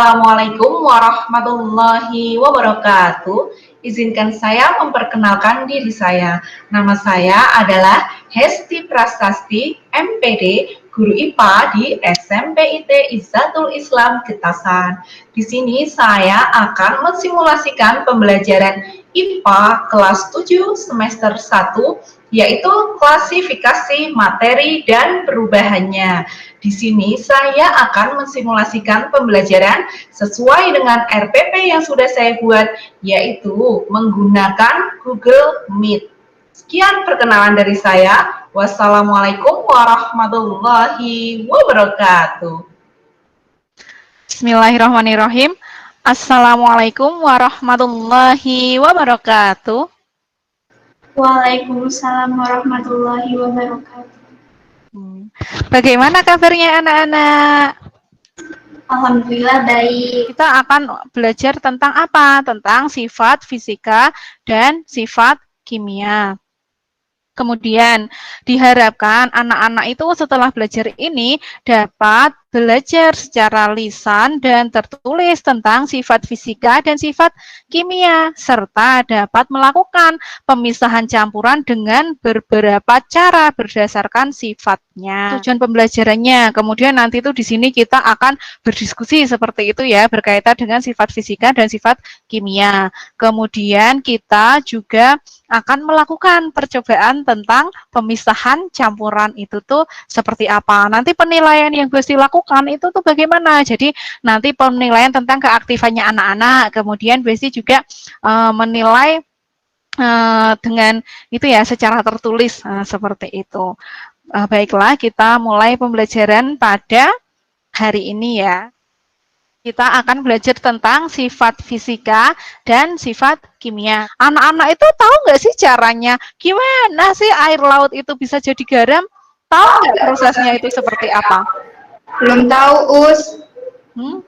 Assalamualaikum warahmatullahi wabarakatuh. Izinkan saya memperkenalkan diri saya. Nama saya adalah Hesti Prasasti, MPD, Guru IPA di SMPIT Izzatul Islam Getasan. Di sini saya akan mensimulasikan pembelajaran IPA kelas 7 semester 1, yaitu klasifikasi materi dan perubahannya. Di sini saya akan mensimulasikan pembelajaran sesuai dengan RPP yang sudah saya buat, yaitu menggunakan Google Meet. Sekian perkenalan dari saya. Wassalamualaikum warahmatullahi wabarakatuh. Bismillahirrahmanirrahim. Assalamualaikum warahmatullahi wabarakatuh. Waalaikumsalam warahmatullahi wabarakatuh. Bagaimana kabarnya anak-anak? Alhamdulillah baik. Kita akan belajar tentang apa? Tentang sifat fisika dan sifat kimia. Kemudian diharapkan anak-anak itu setelah belajar ini dapat belajar secara lisan dan tertulis tentang sifat fisika dan sifat kimia, serta dapat melakukan pemisahan campuran dengan beberapa cara berdasarkan sifatnya. Tujuan pembelajarannya, kemudian nanti itu di sini kita akan berdiskusi seperti itu ya, berkaitan dengan sifat fisika dan sifat kimia. Kemudian kita juga akan melakukan percobaan tentang pemisahan campuran itu tuh seperti apa. Nanti penilaian yang Gusti lakukan itu tuh bagaimana. Jadi nanti penilaian tentang keaktifannya anak-anak, kemudian Gusti juga menilai dengan itu ya secara tertulis seperti itu. Baiklah, kita mulai pembelajaran pada hari ini ya. Kita akan belajar tentang sifat fisika dan sifat kimia. Anak-anak itu tahu nggak sih caranya? Gimana sih air laut itu bisa jadi garam? Tahu nggak prosesnya itu seperti apa? Belum tahu, Us.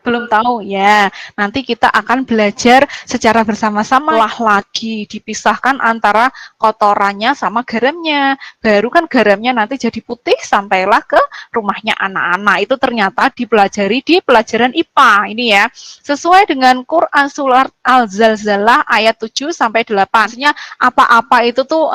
Belum tahu ya. Nanti kita akan belajar secara bersama-sama lagi dipisahkan antara kotorannya sama garamnya. Baru kan garamnya nanti jadi putih sampailah ke rumahnya anak-anak. Itu ternyata dipelajari di pelajaran IPA ini ya. Sesuai dengan Quran Surat Al-Zalzalah ayat 7 sampai 8. Maksudnya apa-apa itu tuh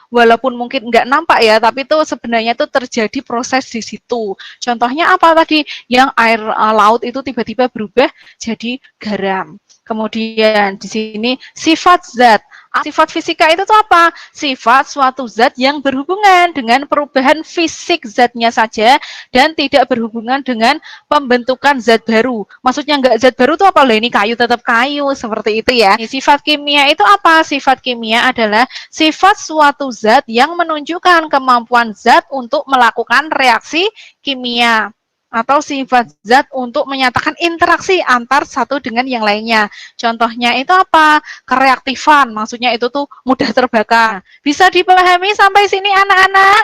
walaupun mungkin nggak nampak ya, tapi itu sebenarnya itu terjadi proses di situ. Contohnya apa tadi? Yang air laut itu tiba-tiba berubah jadi garam. Kemudian di sini sifat zat. Sifat fisika itu tuh apa? Sifat suatu zat yang berhubungan dengan perubahan fisik zatnya saja dan tidak berhubungan dengan pembentukan zat baru. Maksudnya nggak zat baru tuh apa? Loh, ini kayu tetap kayu, seperti itu ya. Sifat kimia itu apa? Sifat kimia adalah sifat suatu zat yang menunjukkan kemampuan zat untuk melakukan reaksi kimia atau sifat zat untuk menyatakan interaksi antar satu dengan yang lainnya. Contohnya itu apa? Kereaktifan, maksudnya itu tuh mudah terbakar. Bisa dipahami sampai sini anak-anak?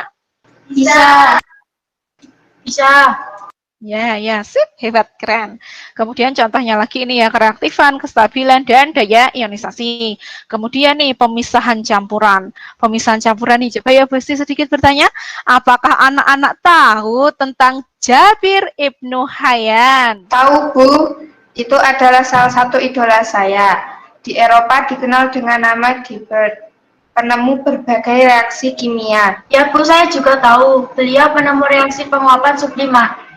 Bisa. Bisa. Ya, sip, hebat, keren. Kemudian contohnya lagi ini ya, kereaktifan, kestabilan, dan daya ionisasi. Kemudian nih, pemisahan campuran. Pemisahan campuran nih, coba ya Busti sedikit bertanya, apakah anak-anak tahu tentang Jabir Ibnu Hayyan? Tahu, Bu. Itu adalah salah satu idola saya. Di Eropa dikenal dengan nama Dibert, penemu berbagai reaksi kimia. Ya Bu, saya juga tahu. Beliau penemu reaksi penguapan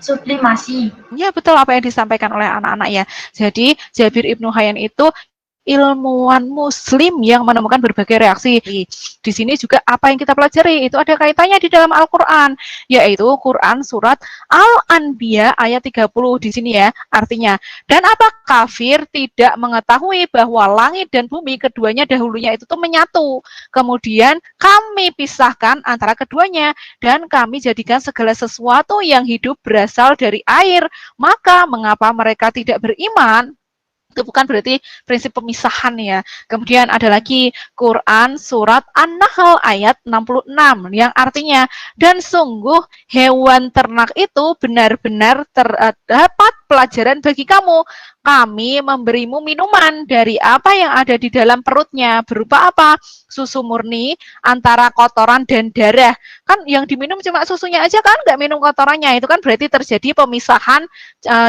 sublimasi. Ya betul apa yang disampaikan oleh anak-anak ya. Jadi Jabir Ibnu Hayyan itu ilmuwan muslim yang menemukan berbagai reaksi. Di sini juga apa yang kita pelajari itu ada kaitannya di dalam Al-Qur'an, yaitu Quran surat Al-Anbiya ayat 30 di sini ya. Artinya, dan apa kafir tidak mengetahui bahwa langit dan bumi keduanya dahulunya itu tuh menyatu. Kemudian kami pisahkan antara keduanya dan kami jadikan segala sesuatu yang hidup berasal dari air. Maka mengapa mereka tidak beriman? Itu bukan berarti prinsip pemisahan ya. Kemudian ada lagi Quran surat An-Nahl ayat 66 yang artinya dan sungguh hewan ternak itu benar-benar dapat pelajaran bagi kamu. Kami memberimu minuman dari apa yang ada di dalam perutnya. Berupa apa? Susu murni antara kotoran dan darah. Kan yang diminum cuma susunya aja kan, nggak minum kotorannya. Itu kan berarti terjadi pemisahan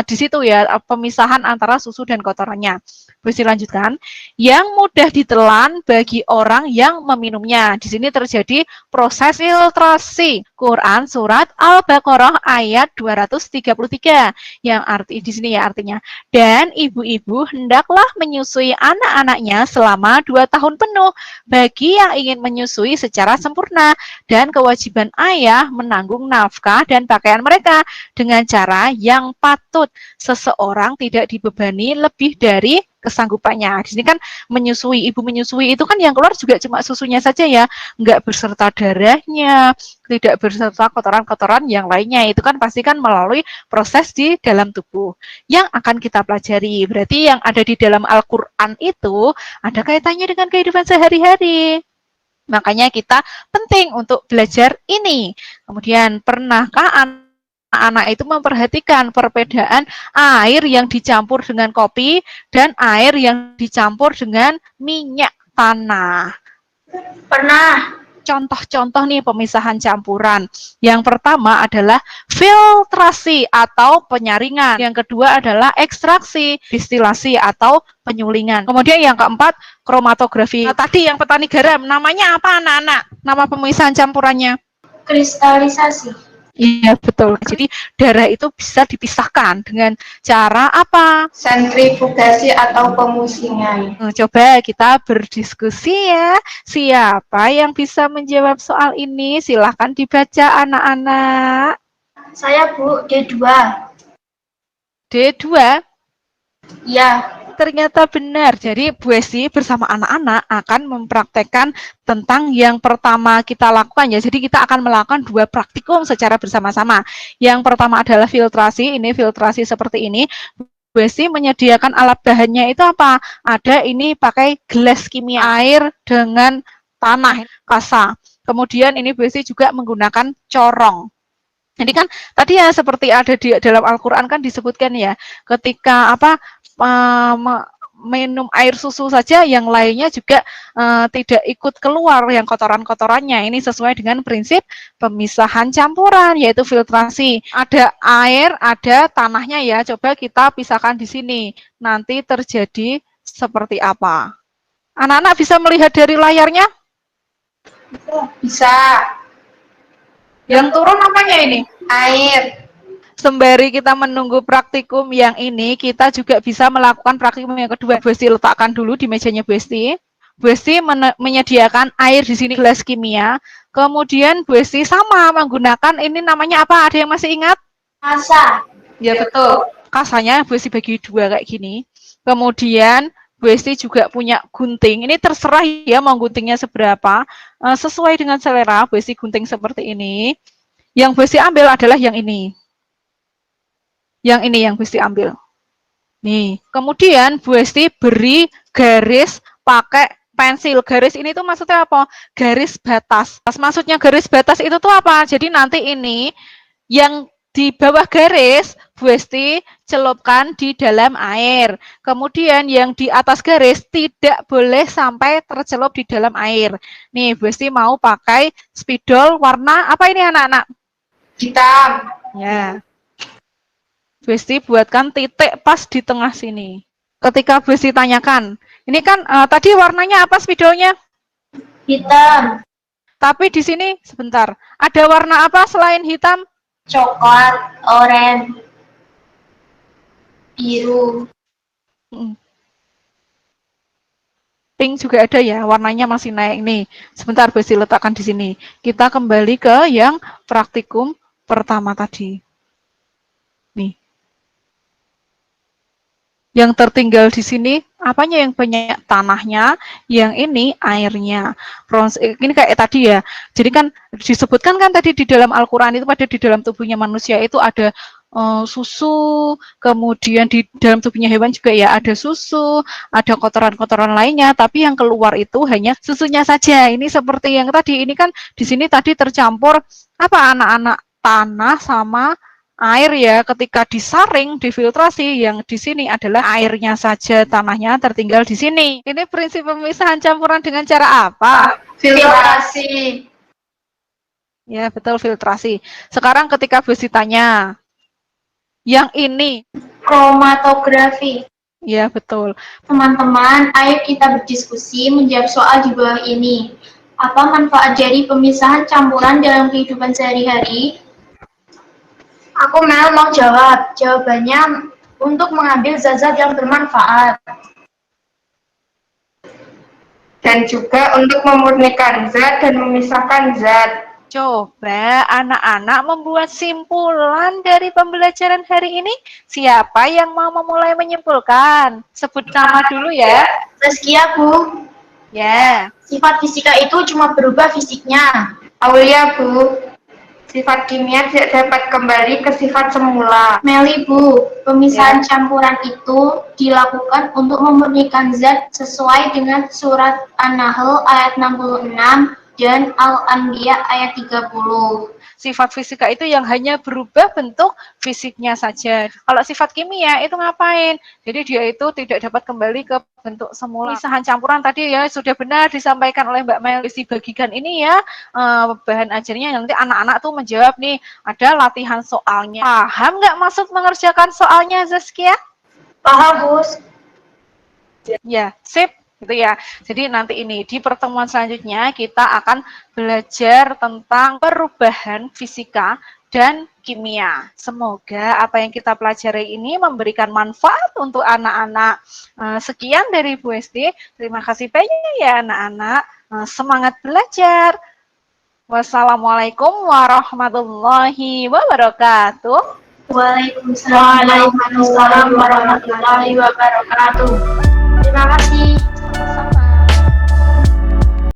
di situ ya, pemisahan antara susu dan kotorannya. Bisa lanjutkan. Yang mudah ditelan bagi orang yang meminumnya. Di sini terjadi proses filtrasi. Quran surat Al-Baqarah ayat 233. Yang arti di sini ya artinya. Dan ibu-ibu hendaklah menyusui anak-anaknya selama 2 tahun penuh bagi yang ingin menyusui secara sempurna, dan kewajiban ayah menanggung nafkah dan pakaian mereka dengan cara yang patut. Seseorang tidak dibebani lebih dari kesanggupannya. Di sini kan menyusui, ibu menyusui itu kan yang keluar juga cuma susunya saja ya, nggak berserta darahnya, tidak berserta kotoran-kotoran yang lainnya. Itu kan pasti kan melalui proses di dalam tubuh yang akan kita pelajari. Berarti yang ada di dalam Al-Quran itu ada kaitannya dengan kehidupan sehari-hari. Makanya kita penting untuk belajar ini. Kemudian, pernahkah anak-anak itu memperhatikan perbedaan air yang dicampur dengan kopi dan air yang dicampur dengan minyak tanah? Pernah. Contoh-contoh nih pemisahan campuran. Yang pertama adalah filtrasi atau penyaringan. Yang kedua adalah ekstraksi, distilasi atau penyulingan. Kemudian yang keempat, kromatografi. Nah, tadi yang petani garam, namanya apa anak-anak? Nama pemisahan campurannya? Kristalisasi. Iya, betul. Jadi darah itu bisa dipisahkan dengan cara apa? Sentrifugasi atau pemusingan. Coba kita berdiskusi ya. Siapa yang bisa menjawab soal ini? Silahkan dibaca anak-anak. Saya Bu, D2. D2? Ya. Ternyata benar. Jadi Bu Esti bersama anak-anak akan mempraktekkan tentang yang pertama kita lakukan ya. Jadi kita akan melakukan 2 praktikum secara bersama-sama. Yang pertama adalah filtrasi. Ini filtrasi seperti ini. Bu Esti menyediakan alat bahannya itu apa? Ada ini pakai gelas kimia, air dengan tanah kasa. Kemudian ini Bu Esti juga menggunakan corong. Jadi kan tadi ya seperti ada di dalam Al-Quran kan disebutkan ya, ketika apa minum air susu saja, yang lainnya juga tidak ikut keluar yang kotoran-kotorannya. Ini sesuai dengan prinsip pemisahan campuran, yaitu filtrasi. Ada air, ada tanahnya ya. Coba kita pisahkan di sini. Nanti terjadi seperti apa? Anak-anak bisa melihat dari layarnya? Bisa. Yang turun apanya ini? Air. Sembari kita menunggu praktikum yang ini, kita juga bisa melakukan praktikum yang kedua. Bu Esti letakkan dulu di mejanya Bu Esti. Bu Esti menyediakan air di sini, gelas kimia. Kemudian Bu Esti sama menggunakan ini namanya apa? Ada yang masih ingat? Kasa. Ya betul. Kasanya Bu Esti bagi 2 kayak gini. Kemudian Bu Esti juga punya gunting. Ini terserah ya mau guntingnya seberapa. Sesuai dengan selera, Bu Esti gunting seperti ini. Yang Bu Esti ambil adalah yang ini. Yang ini yang Bu Esti ambil. Nih, kemudian Bu Esti beri garis pakai pensil. Garis ini tuh maksudnya apa? Garis batas. Maksudnya garis batas itu tuh apa? Jadi nanti ini yang di bawah garis Bu Esti celupkan di dalam air. Kemudian yang di atas garis tidak boleh sampai tercelup di dalam air. Nih, Bu Esti mau pakai spidol warna apa ini anak-anak? Hitam. Ya. Bu Esti buatkan titik pas di tengah sini. Ketika Bu Esti tanyakan, ini kan tadi warnanya apa spidolnya? Hitam. Tapi di sini, sebentar, ada warna apa selain hitam? Coklat. Oranye. Biru. Pink juga ada ya, warnanya masih naik nih. Sebentar Bu Esti letakkan di sini. Kita kembali ke yang praktikum pertama tadi. Nih. Yang tertinggal di sini, apanya yang banyak? Tanahnya, yang ini airnya. Ini kayak tadi ya. Jadi kan disebutkan kan tadi di dalam Al-Quran itu pada di dalam tubuhnya manusia itu ada susu, kemudian di dalam tubuhnya hewan juga ya ada susu, ada kotoran-kotoran lainnya, tapi yang keluar itu hanya susunya saja. Ini seperti yang tadi, ini kan di sini tadi tercampur apa anak-anak? Tanah sama air ya, ketika disaring, difiltrasi, yang di sini adalah airnya saja, tanahnya tertinggal di sini. Ini prinsip pemisahan campuran dengan cara apa? Filtrasi. Ya, betul, filtrasi. Sekarang ketika bus ditanya, yang ini, Kromatografi. ya betul. Teman-teman, ayo kita berdiskusi menjawab soal di bawah ini. Apa manfaat dari pemisahan campuran dalam kehidupan sehari-hari? Aku mau jawab. Jawabannya untuk mengambil zat-zat yang bermanfaat. Dan juga untuk memurnikan zat dan memisahkan zat. Coba anak-anak membuat simpulan dari pembelajaran hari ini. Siapa yang mau memulai menyimpulkan? Sebut nama dulu ya. Zaskia, Bu. Ya. Sifat fisika itu cuma berubah fisiknya. Aulia, Bu. Sifat kimia tidak dapat kembali ke sifat semula. Meli, Bu, pemisahan campuran itu dilakukan untuk memurnikan zat sesuai dengan surat An-Nahl ayat 66 dan Al-Anbiya ayat 30. Sifat fisika itu yang hanya berubah bentuk fisiknya saja. Kalau sifat kimia itu ngapain? Jadi dia itu tidak dapat kembali ke bentuk semula. Pemisahan campuran tadi ya sudah benar disampaikan oleh Mbak Mel. Bagikan ini ya bahan ajarnya, nanti anak-anak tuh menjawab nih, ada latihan soalnya. Paham nggak maksud mengerjakan soalnya, Zaskia? Paham, Bus. Ya, sip. Gitu ya. Jadi nanti ini di pertemuan selanjutnya kita akan belajar tentang perubahan fisika dan kimia. Semoga apa yang kita pelajari ini memberikan manfaat untuk anak-anak. Sekian dari Bu Esti. Terima kasih banyak ya anak-anak. Semangat belajar. Wassalamualaikum warahmatullahi wabarakatuh. Waalaikumsalam warahmatullahi wabarakatuh. Terima kasih.